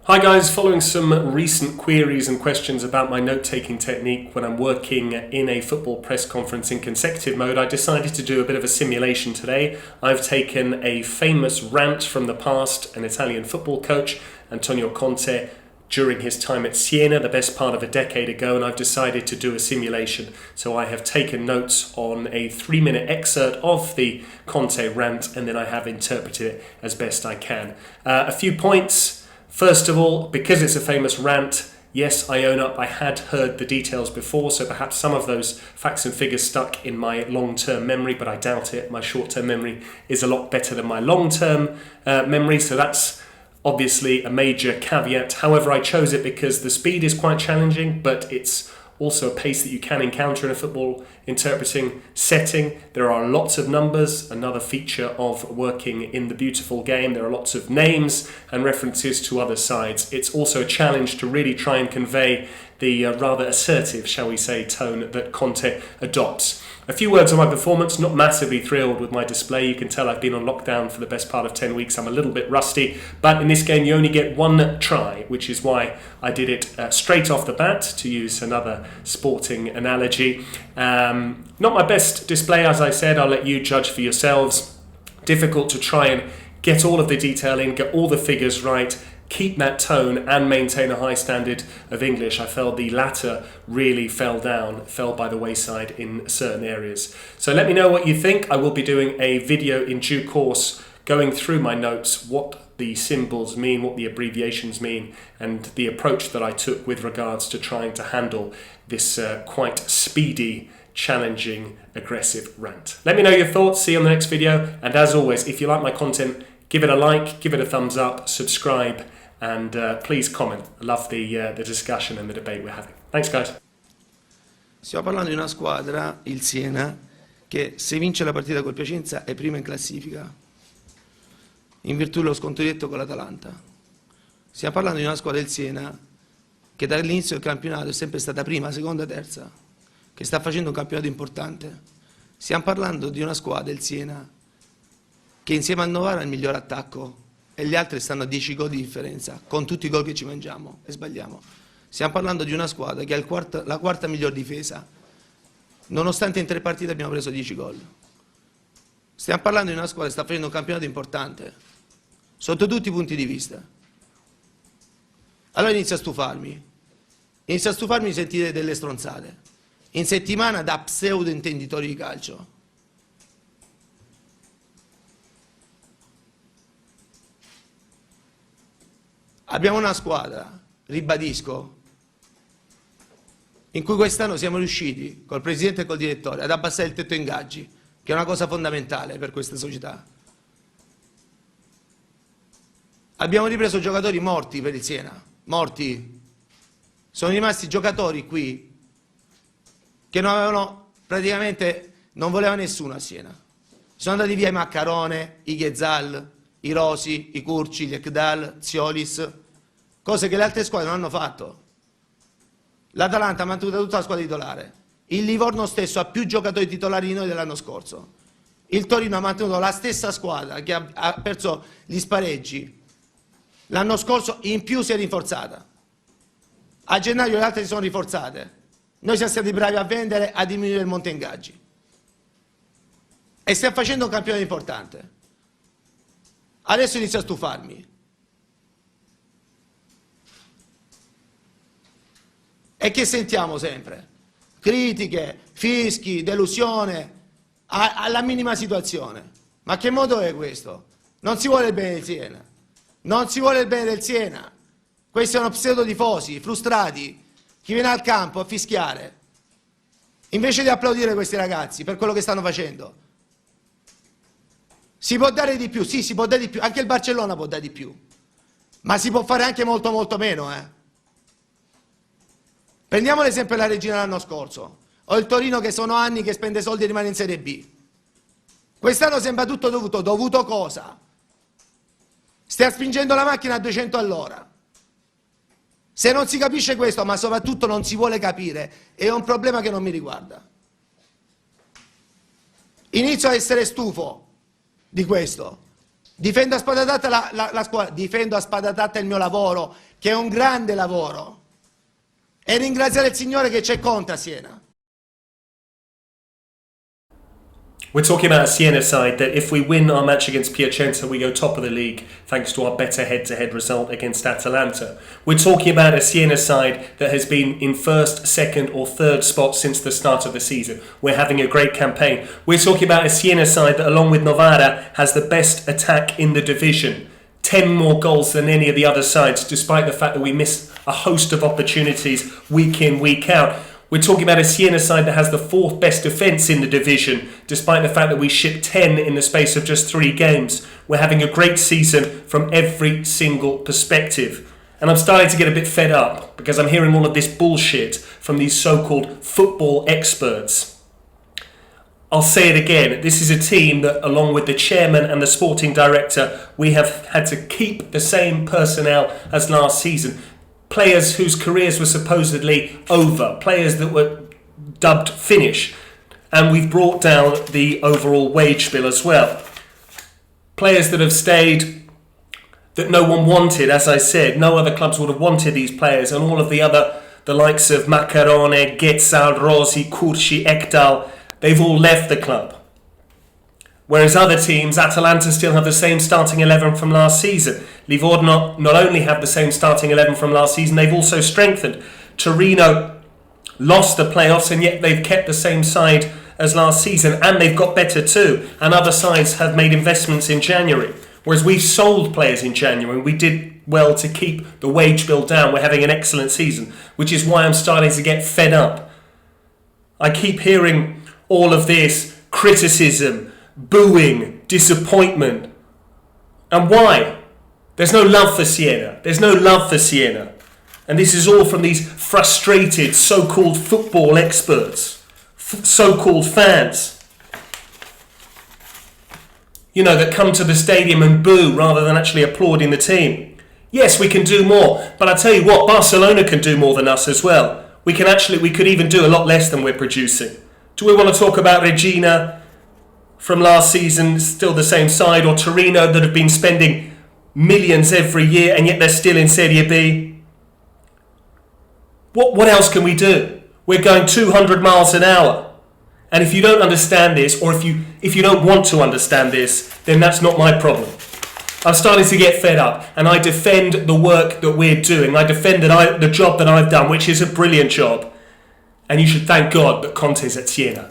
Hi guys, following some recent queries and questions about my note-taking technique when I'm working in a football press conference in consecutive mode, I decided to do a bit of a simulation today. I've taken a famous rant from the past, an Italian football coach, Antonio Conte, during his time at Siena, the best part of a decade ago, and I've decided to do a simulation. So I have taken notes on a 3-minute excerpt of the Conte rant, and then I have interpreted it as best I can. A few points. First of all, because it's a famous rant, yes, I own up, I had heard the details before, so perhaps some of those facts and figures stuck in my long-term memory, but I doubt it. My short-term memory is a lot better than my long-term memory, so that's obviously a major caveat. However, I chose it because the speed is quite challenging, but it's also a pace that you can encounter in a football interpreting setting. There are lots of numbers, another feature of working in the beautiful game. There are lots of names and references to other sides. It's also a challenge to really try and convey the rather assertive, shall we say, tone that Conte adopts. A few words on my performance. Not massively thrilled with my display. You can tell I've been on lockdown for the best part of 10 weeks. I'm a little bit rusty, but in this game you only get one try, which is why I did it straight off the bat, to use another sporting analogy. Not my best display, as I said. I'll let you judge for yourselves. Difficult to try and get all of the detail in, get all the figures right, keep that tone and maintain a high standard of English. I felt the latter really fell by the wayside in certain areas. So let me know what you think. I will be doing a video in due course going through my notes, what the symbols mean, what the abbreviations mean, and the approach that I took with regards to trying to handle this quite speedy, challenging, aggressive rant. Let me know your thoughts. See you on the next video. And as always, if you like my content, give it a like, give it a thumbs up, subscribe, and please comment. I love the discussion and the debate we're having. Thanks guys. Stiamo parlando di una squadra, il Siena, che se vince la partita col Piacenza è prima in classifica, in virtù dello scontro diretto con l'Atalanta. Stiamo parlando di una squadra del Siena che dall'inizio del campionato è sempre stata prima, seconda, terza, che sta facendo un campionato importante. Stiamo parlando di una squadra del Siena che insieme a Novara è il miglior attacco e gli altri stanno a 10 gol di differenza, con tutti i gol che ci mangiamo e sbagliamo. Stiamo parlando di una squadra che ha la quarta miglior difesa, nonostante in 3 partite abbiamo preso 10 gol. Stiamo parlando di una squadra che sta facendo un campionato importante, sotto tutti i punti di vista. Allora inizia a stufarmi di sentire delle stronzate, in settimana da pseudo intenditori di calcio. Abbiamo una squadra, ribadisco, in cui quest'anno siamo riusciti, col presidente e col direttore, ad abbassare il tetto ingaggi, che è una cosa fondamentale per queste società. Abbiamo ripreso giocatori morti per il Siena, morti. Sono rimasti giocatori qui che non avevano, praticamente, non voleva nessuno a Siena. Sono andati via i Maccarone, i Ghezal, i Rosi, i Curci, gli Ekdal, Ziolis, cose che le altre squadre non hanno fatto. L'Atalanta ha mantenuto tutta la squadra titolare, il Livorno stesso ha più giocatori titolari di noi dell'anno scorso, il Torino ha mantenuto la stessa squadra che ha perso gli spareggi l'anno scorso, in più si è rinforzata. A gennaio le altre si sono rinforzate, noi siamo stati bravi a vendere, a diminuire il monte ingaggi e stiamo facendo un campionato importante. Adesso inizio a stufarmi. E che sentiamo sempre? Critiche, fischi, delusione, alla minima situazione. Ma che modo è questo? Non si vuole il bene del Siena. Non si vuole il bene del Siena. Questi sono pseudodifosi, frustrati, chi viene al campo a fischiare. Invece di applaudire questi ragazzi per quello che stanno facendo. Si può dare di più, sì, si può dare di più, anche il Barcellona può dare di più, ma si può fare anche molto molto meno. Prendiamo l'esempio della Regina l'anno scorso, o il Torino che sono anni che spende soldi e rimane in Serie B. Quest'anno sembra tutto dovuto cosa? Stia spingendo la macchina a 200 all'ora. Se non si capisce questo, ma soprattutto non si vuole capire, è un problema che non mi riguarda. Inizio a essere stufo di questo. Difendo a spada tratta la squadra, difendo a spada tratta il mio lavoro, che è un grande lavoro. E ringraziare il Signore che c'è contro a Siena. We're talking about a Siena side that if we win our match against Piacenza, we go top of the league thanks to our better head-to-head result against Atalanta. We're talking about a Siena side that has been in first, second or third spot since the start of the season. We're having a great campaign. We're talking about a Siena side that, along with Novara, has the best attack in the division. 10 more goals than any of the other sides, despite the fact that we miss a host of opportunities week in, week out. We're talking about a Siena side that has the 4th best defence in the division, despite the fact that we shipped 10 in the space of just 3 games. We're having a great season from every single perspective. And I'm starting to get a bit fed up because I'm hearing all of this bullshit from these so-called football experts. I'll say it again, this is a team that, along with the chairman and the sporting director, we have had to keep the same personnel as last season. Players whose careers were supposedly over, players that were dubbed finish, and we've brought down the overall wage bill as well. Players that have stayed that no one wanted, as I said, no other clubs would have wanted these players, and all of the likes of Maccarone, Getzal, Rossi, Curci, Ekdal, they've all left the club. Whereas other teams, Atalanta still have the same starting 11 from last season. Livorno not only have the same starting 11 from last season, they've also strengthened. Torino lost the playoffs and yet they've kept the same side as last season, and they've got better too. And other sides have made investments in January. Whereas we've sold players in January, we did well to keep the wage bill down. We're having an excellent season, which is why I'm starting to get fed up. I keep hearing all of this criticism, booing, disappointment. And why? There's no love for Siena. There's no love for Siena. And this is all from these frustrated so-called football experts, so-called fans. You know, that come to the stadium and boo rather than actually applauding the team. Yes, we can do more, but I tell you what, Barcelona can do more than us as well. We could even do a lot less than we're producing. Do we want to talk about Regina from last season, still the same side, or Torino that have been spending millions every year and yet they're still in Serie B? What else can we do? We're going 200 miles an hour. And if you don't understand this, or if you don't want to understand this, then that's not my problem. I'm starting to get fed up, and I defend the work that we're doing. I defend the job that I've done, which is a brilliant job. And you should thank God that Conte's at Siena.